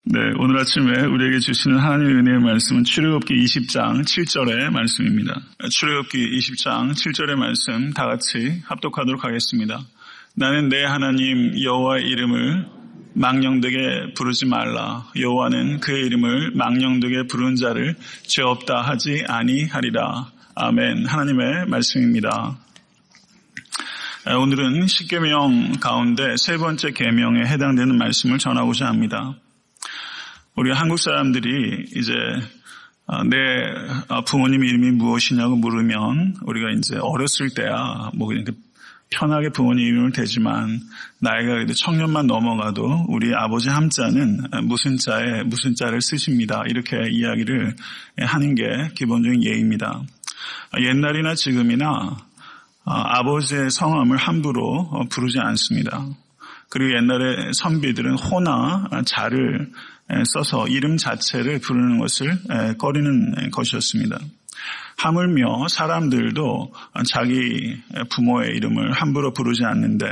네, 오늘 아침에 우리에게 주시는 하나님의 은혜의 말씀은 출애굽기 20장 7절의 말씀입니다. 출애굽기 20장 7절의 말씀 다 같이 합독하도록 하겠습니다. 나는 내 하나님 여호와의 이름을 망령되게 부르지 말라. 여호와는 그의 이름을 망령되게 부르는 자를 죄 없다 하지 아니하리라. 아멘. 하나님의 말씀입니다. 오늘은 십계명 가운데 세 번째 계명에 해당되는 말씀을 전하고자 합니다. 우리 한국 사람들이 이제 내 부모님 이름이 무엇이냐고 물으면 우리가 이제 어렸을 때야 뭐 그냥 편하게 부모님 이름을 대지만 나이가 그래도 청년만 넘어가도 우리 아버지 함자는 무슨 자에 무슨 자를 쓰십니다. 이렇게 이야기를 하는 게 기본적인 예입니다. 옛날이나 지금이나 아버지의 성함을 함부로 부르지 않습니다. 그리고 옛날에 선비들은 호나 자를 써서 이름 자체를 부르는 것을 꺼리는 것이었습니다. 하물며 사람들도 자기 부모의 이름을 함부로 부르지 않는데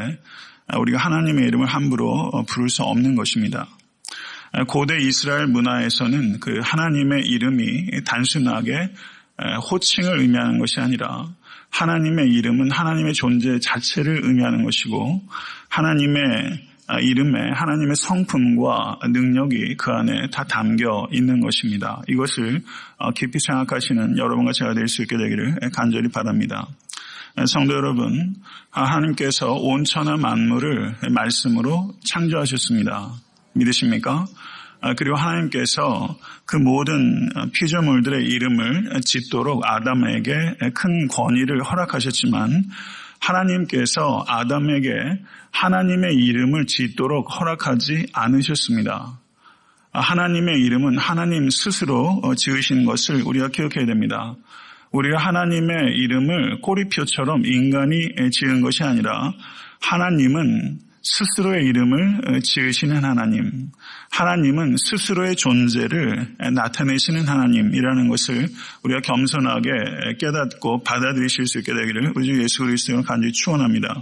우리가 하나님의 이름을 함부로 부를 수 없는 것입니다. 고대 이스라엘 문화에서는 그 하나님의 이름이 단순하게 호칭을 의미하는 것이 아니라 하나님의 이름은 하나님의 존재 자체를 의미하는 것이고 하나님의 이름에 하나님의 성품과 능력이 그 안에 다 담겨 있는 것입니다. 이것을 깊이 생각하시는 여러분과 제가 될 수 있게 되기를 간절히 바랍니다. 성도 여러분, 하나님께서 온 천하 만물을 말씀으로 창조하셨습니다. 믿으십니까? 그리고 하나님께서 그 모든 피조물들의 이름을 짓도록 아담에게 큰 권위를 허락하셨지만 하나님께서 아담에게 하나님의 이름을 짓도록 허락하지 않으셨습니다. 하나님의 이름은 하나님 스스로 지으신 것을 우리가 기억해야 됩니다. 우리가 하나님의 이름을 꼬리표처럼 인간이 지은 것이 아니라 하나님은 스스로의 이름을 지으시는 하나님, 하나님은 스스로의 존재를 나타내시는 하나님이라는 것을 우리가 겸손하게 깨닫고 받아들이실 수 있게 되기를 우리 주 예수 그리스도로 간절히 축원합니다.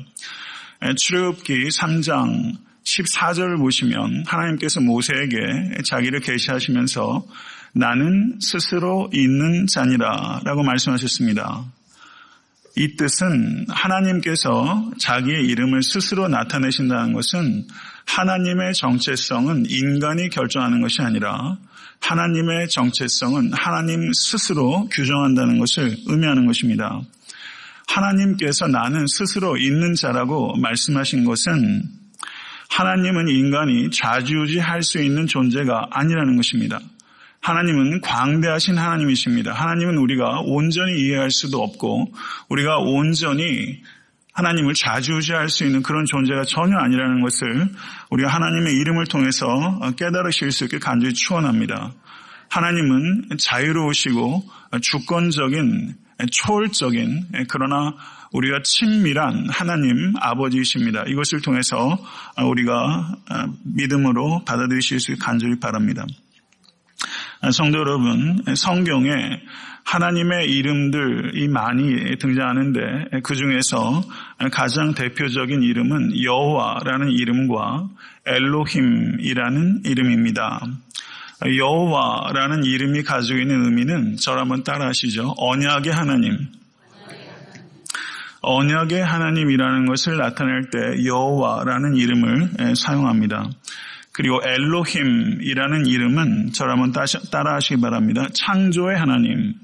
출애굽기 3장 14절을 보시면 하나님께서 모세에게 자기를 계시하시면서 나는 스스로 있는 자니라 라고 말씀하셨습니다. 이 뜻은 하나님께서 자기의 이름을 스스로 나타내신다는 것은 하나님의 정체성은 인간이 결정하는 것이 아니라 하나님의 정체성은 하나님 스스로 규정한다는 것을 의미하는 것입니다. 하나님께서 나는 스스로 있는 자라고 말씀하신 것은 하나님은 인간이 좌지우지할 수 있는 존재가 아니라는 것입니다. 하나님은 광대하신 하나님이십니다. 하나님은 우리가 온전히 이해할 수도 없고 우리가 온전히 하나님을 좌지우지할 수 있는 그런 존재가 전혀 아니라는 것을 우리가 하나님의 이름을 통해서 깨달으실 수 있게 간절히 축원합니다. 하나님은 자유로우시고 주권적인 초월적인 그러나 우리가 친밀한 하나님 아버지이십니다. 이것을 통해서 우리가 믿음으로 받아들이실 수 있게 간절히 바랍니다. 성도 여러분, 성경에 하나님의 이름들이 많이 등장하는데 그 중에서 가장 대표적인 이름은 여호와라는 이름과 엘로힘이라는 이름입니다. 여호와라는 이름이 가지고 있는 의미는 저를 한번 따라 하시죠. 언약의 하나님. 언약의 하나님이라는 것을 나타낼 때 여호와라는 이름을 사용합니다. 그리고 엘로힘이라는 이름은 저를 한번 따라 하시기 바랍니다. 창조의 하나님.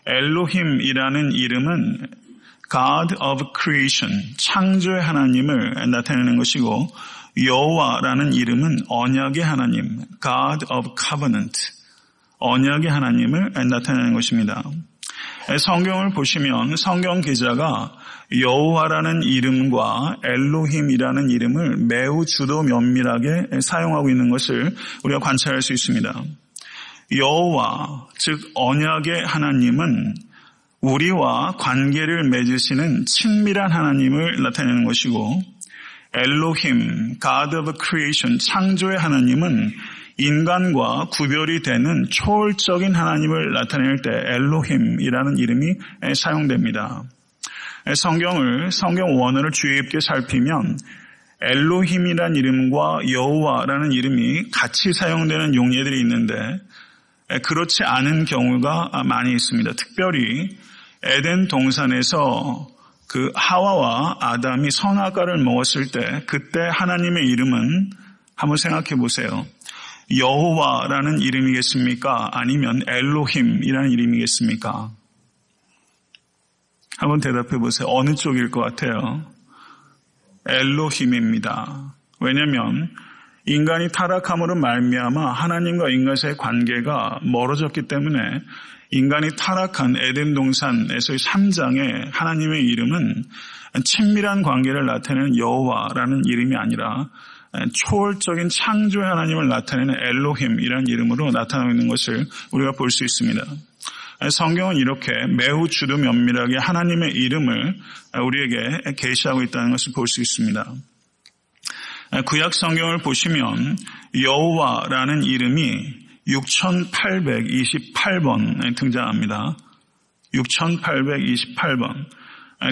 엘로힘이라는 이름은 God of Creation, 창조의 하나님을 나타내는 것이고 여호와라는 이름은 언약의 하나님, God of Covenant, 언약의 하나님을 나타내는 것입니다. 성경을 보시면 성경 기자가 여호와라는 이름과 엘로힘이라는 이름을 매우 주도 면밀하게 사용하고 있는 것을 우리가 관찰할 수 있습니다. 여호와, 즉 언약의 하나님은 우리와 관계를 맺으시는 친밀한 하나님을 나타내는 것이고 엘로힘, God of Creation, 창조의 하나님은 인간과 구별이 되는 초월적인 하나님을 나타낼 때 엘로힘이라는 이름이 사용됩니다. 성경 원어를 주의 깊게 살피면 엘로힘이라는 이름과 여호와라는 이름이 같이 사용되는 용례들이 있는데 그렇지 않은 경우가 많이 있습니다. 특별히 에덴 동산에서 그 하와와 아담이 선악과를 먹었을 때 그때 하나님의 이름은 한번 생각해 보세요. 여호와라는 이름이겠습니까? 아니면 엘로힘이라는 이름이겠습니까? 한번 대답해 보세요. 어느 쪽일 것 같아요? 엘로힘입니다. 왜냐하면 인간이 타락함으로 말미암아 하나님과 인간의 관계가 멀어졌기 때문에 인간이 타락한 에덴 동산에서의 3장의 하나님의 이름은 친밀한 관계를 나타내는 여호와라는 이름이 아니라 초월적인 창조의 하나님을 나타내는 엘로힘이라는 이름으로 나타나고 있는 것을 우리가 볼 수 있습니다. 성경은 이렇게 매우 주도 면밀하게 하나님의 이름을 우리에게 계시하고 있다는 것을 볼 수 있습니다. 구약 성경을 보시면 여호와라는 이름이 6828번에 등장합니다. 6828번.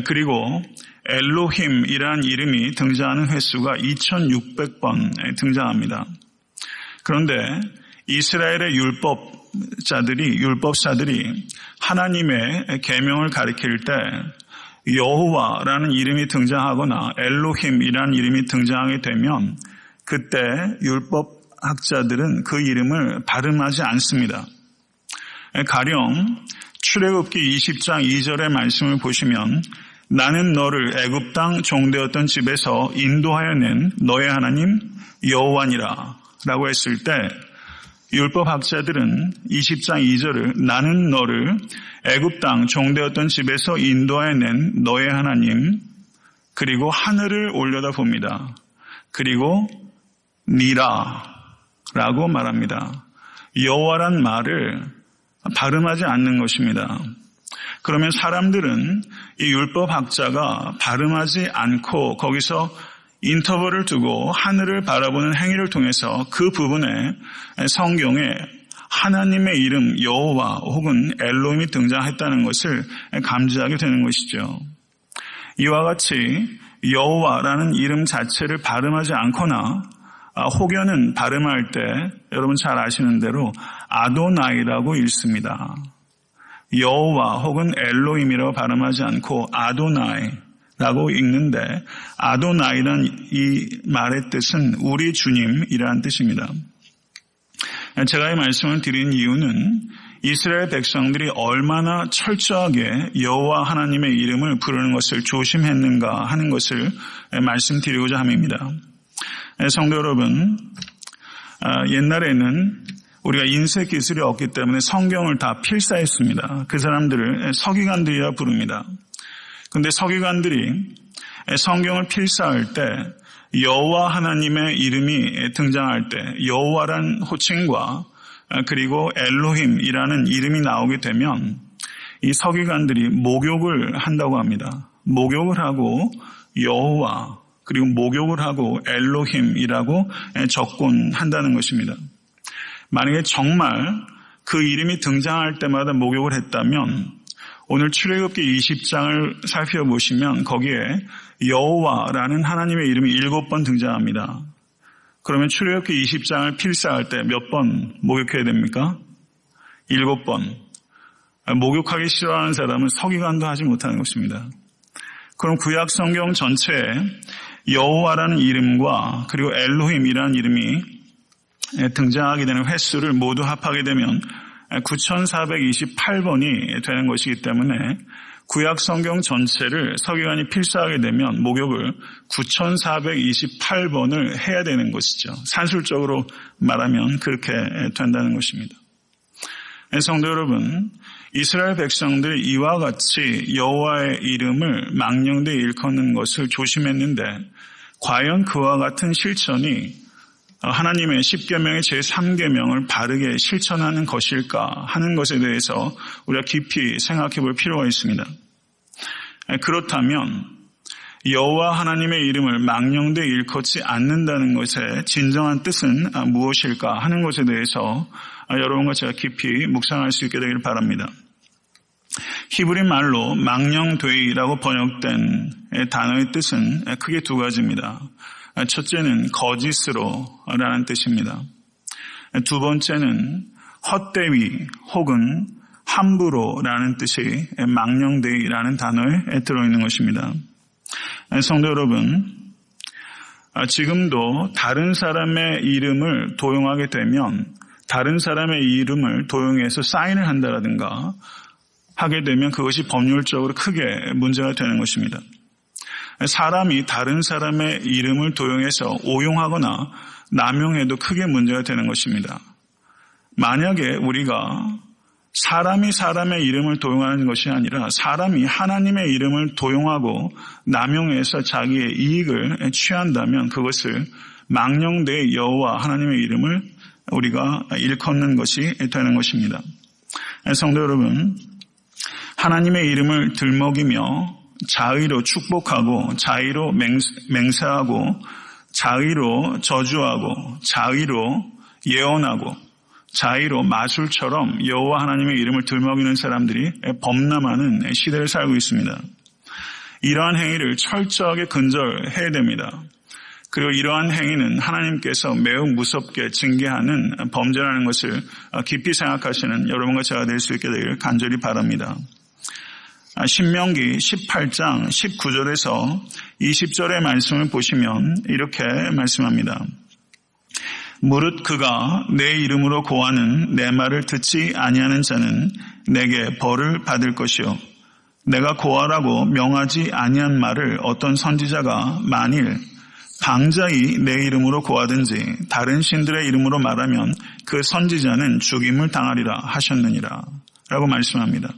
그리고 엘로힘이라는 이름이 등장하는 횟수가 2600번에 등장합니다. 그런데 이스라엘의 율법사들이 하나님의 계명을 가리킬 때 여호와라는 이름이 등장하거나 엘로힘이라는 이름이 등장하게 되면 그때 율법학자들은 그 이름을 발음하지 않습니다. 가령 출애굽기 20장 2절의 말씀을 보시면 나는 너를 애굽 땅 종되었던 집에서 인도하여 낸 너의 하나님 여호와니라 라고 했을 때 율법학자들은 20장 2절을 나는 너를 애굽 땅 종되었던 집에서 인도하여 낸 너의 하나님 그리고 하늘을 올려다봅니다. 그리고 니라 라고 말합니다. 여호와란 말을 발음하지 않는 것입니다. 그러면 사람들은 이 율법학자가 발음하지 않고 거기서 인터벌을 두고 하늘을 바라보는 행위를 통해서 그 부분에 성경에 하나님의 이름 여호와 혹은 엘로힘이 등장했다는 것을 감지하게 되는 것이죠. 이와 같이 여호와라는 이름 자체를 발음하지 않거나 혹여는 발음할 때 여러분 잘 아시는 대로 아도나이라고 읽습니다. 여호와 혹은 엘로힘이라고 발음하지 않고 아도나이라고 읽는데 아도나이란 이 말의 뜻은 우리 주님이라는 뜻입니다. 제가 이 말씀을 드린 이유는 이스라엘 백성들이 얼마나 철저하게 여호와 하나님의 이름을 부르는 것을 조심했는가 하는 것을 말씀드리고자 함입니다. 성도 여러분, 옛날에는 우리가 인쇄 기술이 없기 때문에 성경을 다 필사했습니다. 그 사람들을 서기관들이라 부릅니다. 그런데 서기관들이 성경을 필사할 때 여호와 하나님의 이름이 등장할 때 여호와란 호칭과 그리고 엘로힘이라는 이름이 나오게 되면 이 서기관들이 목욕을 한다고 합니다. 목욕을 하고 여호와 그리고 목욕을 하고 엘로힘이라고 접근한다는 것입니다. 만약에 정말 그 이름이 등장할 때마다 목욕을 했다면 오늘 출애굽기 20장을 살펴보시면 거기에 여호와라는 하나님의 이름이 7번 등장합니다. 그러면 출애굽기 20장을 필사할 때 몇 번 목욕해야 됩니까? 7번. 목욕하기 싫어하는 사람은 서기관도 하지 못하는 것입니다. 그럼 구약 성경 전체에 여호와라는 이름과 그리고 엘로힘이라는 이름이 등장하게 되는 횟수를 모두 합하게 되면 9428번이 되는 것이기 때문에 구약 성경 전체를 서기관이 필사하게 되면 목욕을 9428번을 해야 되는 것이죠. 산술적으로 말하면 그렇게 된다는 것입니다. 성도 여러분, 이스라엘 백성들이 이와 같이 여호와의 이름을 망령되이 일컫는 것을 조심했는데 과연 그와 같은 실천이 하나님의 10계명의 제3계명을 바르게 실천하는 것일까 하는 것에 대해서 우리가 깊이 생각해 볼 필요가 있습니다. 그렇다면 여호와 하나님의 이름을 망령되이 일컫지 않는다는 것의 진정한 뜻은 무엇일까 하는 것에 대해서 여러분과 제가 깊이 묵상할 수 있게 되기를 바랍니다. 히브리 말로 망령되이라고 번역된 단어의 뜻은 크게 두 가지입니다. 첫째는 거짓으로라는 뜻입니다. 두 번째는 헛되이 혹은 함부로라는 뜻이 망령되이라는 단어에 들어있는 것입니다. 성도 여러분, 지금도 다른 사람의 이름을 도용하게 되면 다른 사람의 이름을 도용해서 사인을 한다든가 하게 되면 그것이 법률적으로 크게 문제가 되는 것입니다. 사람이 다른 사람의 이름을 도용해서 오용하거나 남용해도 크게 문제가 되는 것입니다. 만약에 우리가 사람이 사람의 이름을 도용하는 것이 아니라 사람이 하나님의 이름을 도용하고 남용해서 자기의 이익을 취한다면 그것을 망령되이 여호와 하나님의 이름을 우리가 일컫는 것이 되는 것입니다. 성도 여러분, 하나님의 이름을 들먹이며 자의로 축복하고 자의로 맹세하고 자의로 저주하고 자의로 예언하고 자의로 마술처럼 여호와 하나님의 이름을 들먹이는 사람들이 범람하는 시대를 살고 있습니다. 이러한 행위를 철저하게 근절해야 됩니다. 그리고 이러한 행위는 하나님께서 매우 무섭게 징계하는 범죄라는 것을 깊이 생각하시는 여러분과 제가 될 수 있게 되기를 간절히 바랍니다. 신명기 18장 19절에서 20절의 말씀을 보시면 이렇게 말씀합니다. 무릇 그가 내 이름으로 고하는 내 말을 듣지 아니하는 자는 내게 벌을 받을 것이요 내가 고하라고 명하지 아니한 말을 어떤 선지자가 만일 방자히 내 이름으로 고하든지 다른 신들의 이름으로 말하면 그 선지자는 죽임을 당하리라 하셨느니라 라고 말씀합니다.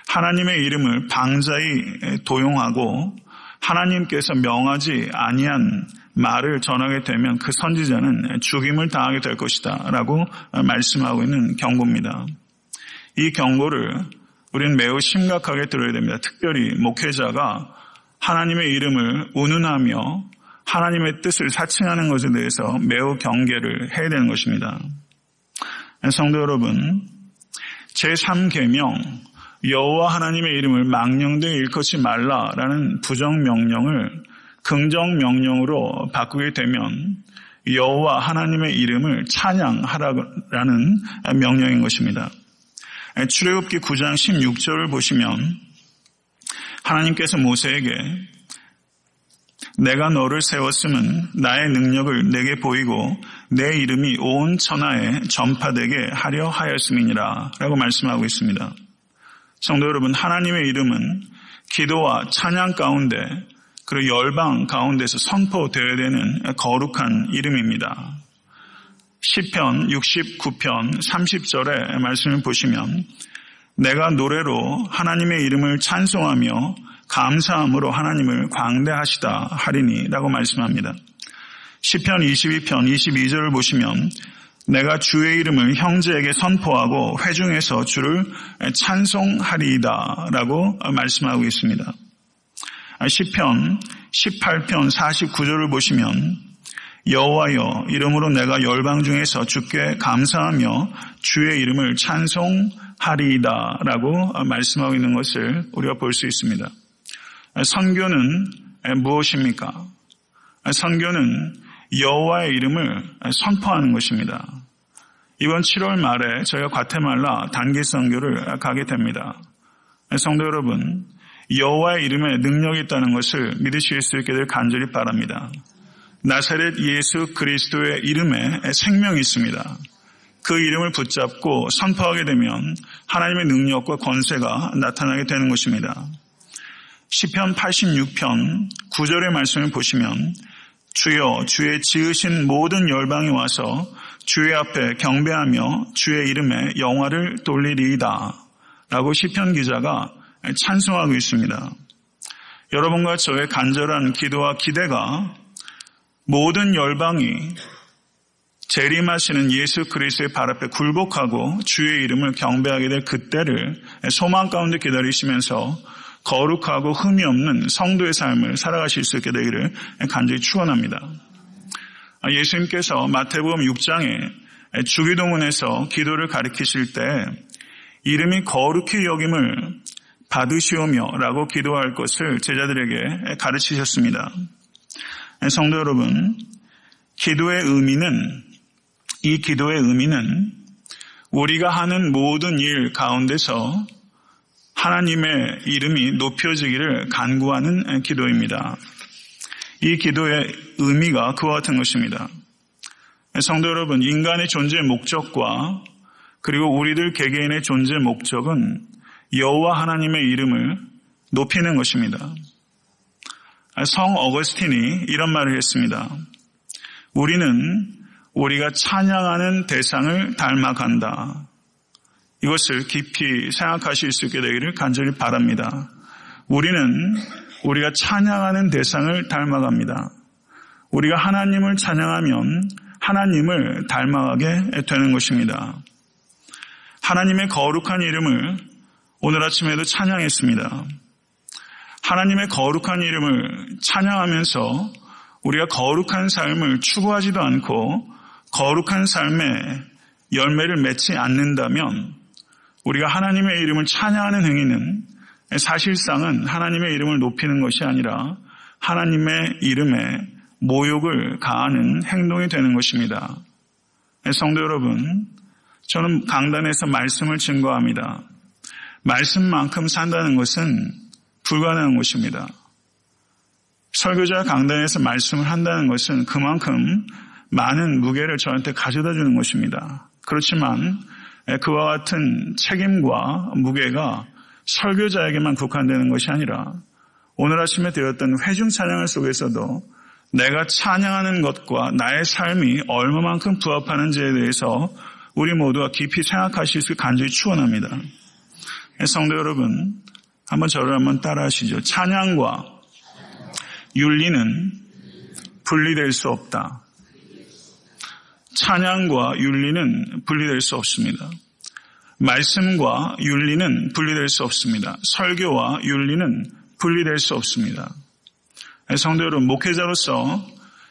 하나님의 이름을 방자히 도용하고 하나님께서 명하지 아니한 말을 전하게 되면 그 선지자는 죽임을 당하게 될 것이다 라고 말씀하고 있는 경고입니다. 이 경고를 우리는 매우 심각하게 들어야 됩니다. 특별히 목회자가 하나님의 이름을 운운하며 하나님의 뜻을 사칭하는 것에 대해서 매우 경계를 해야 되는 것입니다. 성도 여러분, 제3계명 여호와 하나님의 이름을 망령되이 일컫지 말라라는 부정명령을 긍정명령으로 바꾸게 되면 여호와 하나님의 이름을 찬양하라는 명령인 것입니다. 출애굽기 9장 16절을 보시면 하나님께서 모세에게 내가 너를 세웠음은 나의 능력을 내게 보이고 내 이름이 온 천하에 전파되게 하려 하였음이니라 라고 말씀하고 있습니다. 성도 여러분, 하나님의 이름은 기도와 찬양 가운데 그리고 열방 가운데서 선포되어야 되는 거룩한 이름입니다. 시편 69편 30절의 말씀을 보시면 내가 노래로 하나님의 이름을 찬송하며 감사함으로 하나님을 광대하시다 하리니 라고 말씀합니다. 시편 22편 22절을 보시면 내가 주의 이름을 형제에게 선포하고 회중에서 주를 찬송하리이다 라고 말씀하고 있습니다. 시편 18편 49절을 보시면 여호와여 이름으로 내가 열방 중에서 주께 감사하며 주의 이름을 찬송하리이다 라고 말씀하고 있는 것을 우리가 볼 수 있습니다. 선교는 무엇입니까? 선교는 여호와의 이름을 선포하는 것입니다. 이번 7월 말에 저희가 과테말라 단기 선교를 가게 됩니다. 성도 여러분, 여호와의 이름에 능력이 있다는 것을 믿으실 수 있게 될 간절히 바랍니다. 나사렛 예수 그리스도의 이름에 생명이 있습니다. 그 이름을 붙잡고 선포하게 되면 하나님의 능력과 권세가 나타나게 되는 것입니다. 시편 86편 9절의 말씀을 보시면 주여 주의 지으신 모든 열방이 와서 주의 앞에 경배하며 주의 이름에 영화를 돌리리이다 라고 시편 기자가 찬송하고 있습니다. 여러분과 저의 간절한 기도와 기대가 모든 열방이 재림하시는 예수 그리스도의 발 앞에 굴복하고 주의 이름을 경배하게 될 그때를 소망 가운데 기다리시면서 거룩하고 흠이 없는 성도의 삶을 살아가실 수 있게 되기를 간절히 축원합니다. 예수님께서 마태복음 6장에 주기도문에서 기도를 가르치실 때 이름이 거룩히 여김을 받으시오며 라고 기도할 것을 제자들에게 가르치셨습니다. 성도 여러분, 이 기도의 의미는 우리가 하는 모든 일 가운데서 하나님의 이름이 높여지기를 간구하는 기도입니다. 이 기도의 의미가 그와 같은 것입니다. 성도 여러분, 인간의 존재의 목적과 그리고 우리들 개개인의 존재의 목적은 여호와 하나님의 이름을 높이는 것입니다. 성 어거스틴이 이런 말을 했습니다. 우리는 우리가 찬양하는 대상을 닮아간다. 이것을 깊이 생각하실 수 있게 되기를 간절히 바랍니다. 우리는 우리가 찬양하는 대상을 닮아갑니다. 우리가 하나님을 찬양하면 하나님을 닮아가게 되는 것입니다. 하나님의 거룩한 이름을 오늘 아침에도 찬양했습니다. 하나님의 거룩한 이름을 찬양하면서 우리가 거룩한 삶을 추구하지도 않고 거룩한 삶의 열매를 맺지 않는다면 우리가 하나님의 이름을 찬양하는 행위는 사실상은 하나님의 이름을 높이는 것이 아니라 하나님의 이름에 모욕을 가하는 행동이 되는 것입니다. 성도 여러분, 저는 강단에서 말씀을 증거합니다. 말씀만큼 산다는 것은 불가능한 것입니다. 설교자가 강단에서 말씀을 한다는 것은 그만큼 많은 무게를 저한테 가져다 주는 것입니다. 그렇지만 그와 같은 책임과 무게가 설교자에게만 국한되는 것이 아니라 오늘 아침에 드렸던 회중 찬양을 속에서도 내가 찬양하는 것과 나의 삶이 얼마만큼 부합하는지에 대해서 우리 모두가 깊이 생각하실 수 간절히 축원합니다. 성도 여러분, 저를 따라 하시죠. 찬양과 윤리는 분리될 수 없다. 찬양과 윤리는 분리될 수 없습니다. 말씀과 윤리는 분리될 수 없습니다. 설교와 윤리는 분리될 수 없습니다. 성도 여러분, 목회자로서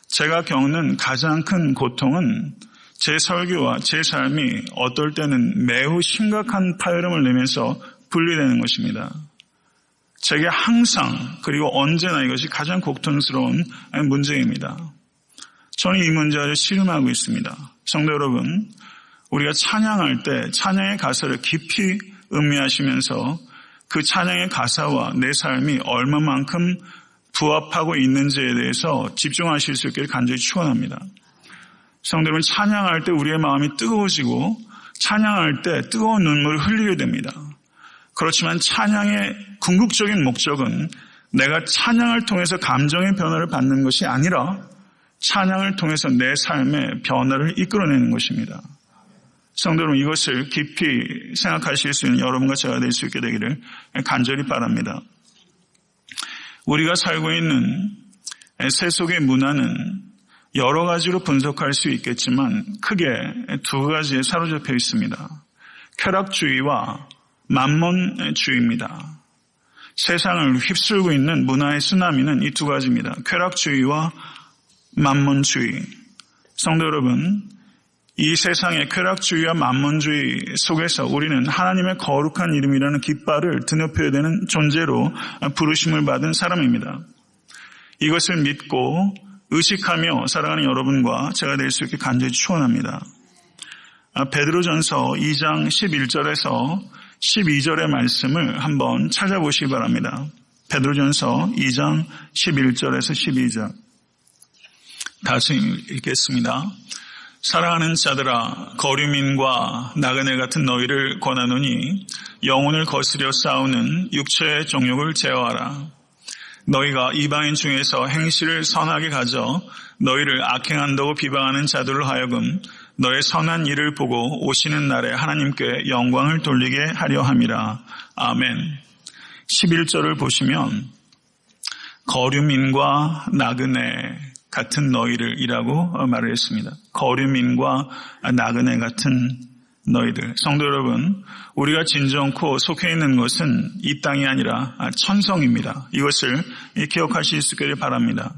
제가 겪는 가장 큰 고통은 제 설교와 제 삶이 어떨 때는 매우 심각한 파열음을 내면서 분리되는 것입니다. 제게 항상 그리고 언제나 이것이 가장 고통스러운 문제입니다. 저는 이 문제를 씨름하고 있습니다. 성도 여러분, 우리가 찬양할 때 찬양의 가사를 깊이 음미하시면서 그 찬양의 가사와 내 삶이 얼마만큼 부합하고 있는지에 대해서 집중하실 수 있기를 간절히 축원합니다. 성도 여러분, 찬양할 때 우리의 마음이 뜨거워지고 찬양할 때 뜨거운 눈물을 흘리게 됩니다. 그렇지만 찬양의 궁극적인 목적은 내가 찬양을 통해서 감정의 변화를 받는 것이 아니라 찬양을 통해서 내 삶의 변화를 이끌어내는 것입니다. 성도 여러분, 이것을 깊이 생각하실 수 있는 여러분과 제가 될 수 있게 되기를 간절히 바랍니다. 우리가 살고 있는 세속의 문화는 여러 가지로 분석할 수 있겠지만 크게 두 가지에 사로잡혀 있습니다. 쾌락주의와 만몬주의입니다. 세상을 휩쓸고 있는 문화의 쓰나미는 이 두 가지입니다. 쾌락주의와 만몬주의. 성도 여러분, 이 세상의 쾌락주의와 만몬주의 속에서 우리는 하나님의 거룩한 이름이라는 깃발을 드높여야 되는 존재로 부르심을 받은 사람입니다. 이것을 믿고 의식하며 살아가는 여러분과 제가 될 수 있게 간절히 축원합니다. 베드로전서 2장 11절에서 12절의 말씀을 한번 찾아보시기 바랍니다. 베드로전서 2장 11절에서 12절. 다시 읽겠습니다. 사랑하는 자들아, 거류민과 나그네 같은 너희를 권하노니 영혼을 거스려 싸우는 육체의 정욕을 제어하라. 너희가 이방인 중에서 행실을 선하게 가져 너희를 악행한다고 비방하는 자들로 하여금 너의 선한 일을 보고 오시는 날에 하나님께 영광을 돌리게 하려 함이라. 아멘. 11절을 보시면 거류민과 나그네 같은 너희를 이라고 말을 했습니다. 거류민과 나그네 같은 너희들. 성도 여러분, 우리가 진정코 속해 있는 것은 이 땅이 아니라 천성입니다. 이것을 기억하실 수 있기를 바랍니다.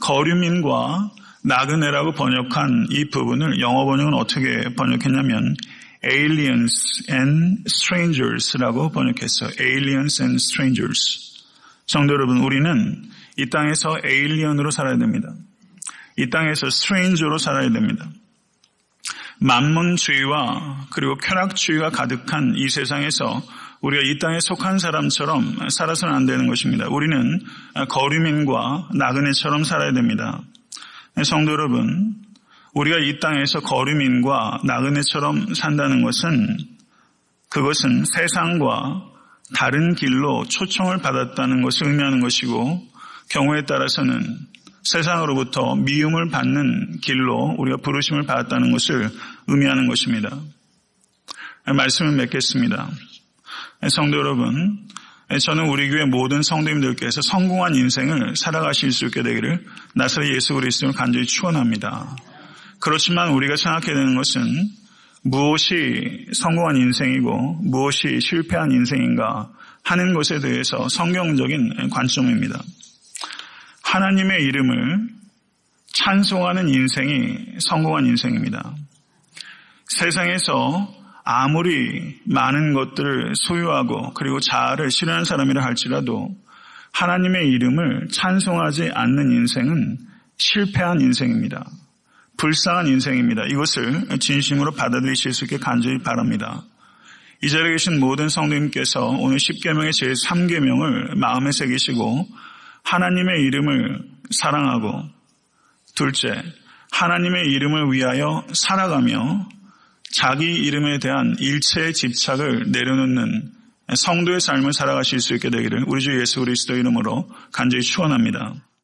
거류민과 나그네라고 번역한 이 부분을 영어 번역은 어떻게 번역했냐면 aliens and strangers라고 번역했어요. aliens and strangers. 성도 여러분, 우리는 이 땅에서 에일리언으로 살아야 됩니다. 이 땅에서 스트레인저로 살아야 됩니다. 만문주의와 그리고 쾌락주의가 가득한 이 세상에서 우리가 이 땅에 속한 사람처럼 살아서는 안 되는 것입니다. 우리는 거류민과 나그네처럼 살아야 됩니다. 성도 여러분, 우리가 이 땅에서 거류민과 나그네처럼 산다는 것은 그것은 세상과 다른 길로 초청을 받았다는 것을 의미하는 것이고 경우에 따라서는 세상으로부터 미움을 받는 길로 우리가 부르심을 받았다는 것을 의미하는 것입니다. 말씀을 맺겠습니다. 성도 여러분, 저는 우리 교회 모든 성도님들께서 성공한 인생을 살아가실 수 있게 되기를 나사렛 예수 그리스도를 간절히 축원합니다. 그렇지만 우리가 생각해야 되는 것은 무엇이 성공한 인생이고 무엇이 실패한 인생인가 하는 것에 대해서 성경적인 관점입니다. 하나님의 이름을 찬송하는 인생이 성공한 인생입니다. 세상에서 아무리 많은 것들을 소유하고 그리고 자아를 실현한 사람이라 할지라도 하나님의 이름을 찬송하지 않는 인생은 실패한 인생입니다. 불쌍한 인생입니다. 이것을 진심으로 받아들이실 수 있게 간절히 바랍니다. 이 자리에 계신 모든 성도님께서 오늘 10계명의 제3계명을 마음에 새기시고 하나님의 이름을 사랑하고 둘째, 하나님의 이름을 위하여 살아가며 자기 이름에 대한 일체의 집착을 내려놓는 성도의 삶을 살아가실 수 있게 되기를 우리 주 예수 그리스도 이름으로 간절히 축원합니다.